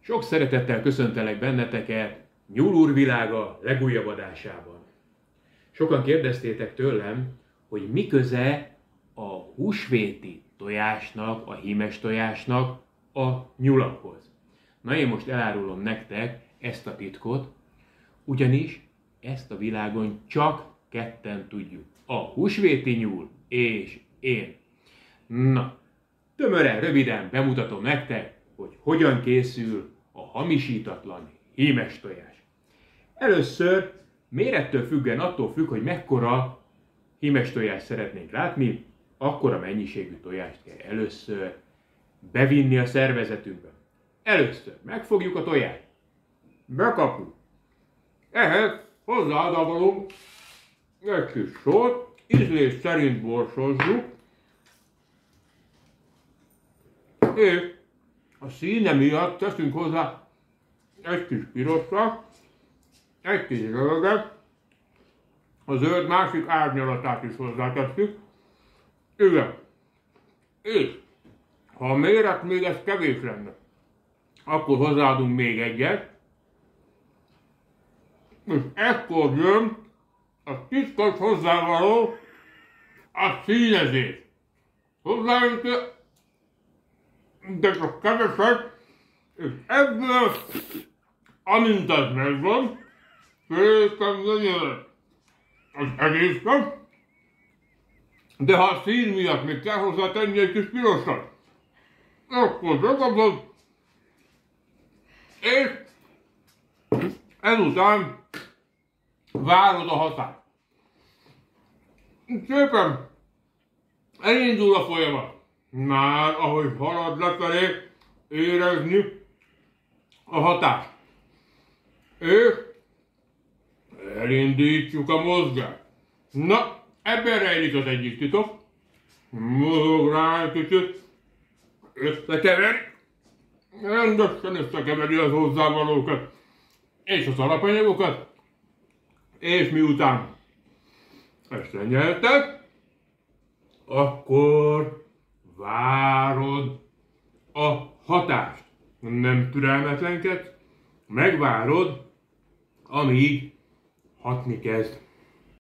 Sok szeretettel köszöntelek benneteket Nyúl úr világa legújabb adásában. Sokan kérdeztétek tőlem, hogy mi köze a húsvéti tojásnak, a hímes tojásnak a nyulakhoz. Na én most elárulom nektek ezt a titkot, ugyanis ezt a világon csak ketten tudjuk. A húsvéti nyúl és én. Na, tömören, röviden bemutatom nektek, hogy hogyan készül a hamisítatlan hímes tojás. Először mérettől függően attól függ, hogy mekkora hímes tojást szeretnénk látni, akkora mennyiségű tojást kell először bevinni a szervezetünkbe. Először megfogjuk a tojást, bekapjuk, ehhez hozzáadagolunk egy kis sort, ízlés szerint borsozzuk, és a színe miatt teszünk hozzá egy kis pirosra, egy kis zöldet, a zöld másik árnyalatát is hozzátesszük. Igen. És ha a méret még ez kevés lenne, akkor hozzáadunk még egyet, és ekkor jön a titkos hozzávaló, a színezés. Hozzáadjuk de csak keveset, és ebből, amint az megvan, féltem legyen az egészet, de ha a szín miatt még kell hozzá tenni egy kis pirosat, akkor bekapod, és ezután várod a hatást. Szépen elindul a folyamat. Már ahogy halad lefelé, érezni a hatást. És elindítjuk a mozgást. Na, ebben rejlik az egyik titok. Mozog rá egy kicsit, összekeveri, rendesen összekeveri az hozzávalókat és az alapanyagokat, és miután ezt lenyelted, akkor várod a hatást. Nem türelmetlenkedsz, megvárod, amíg hatni kezd.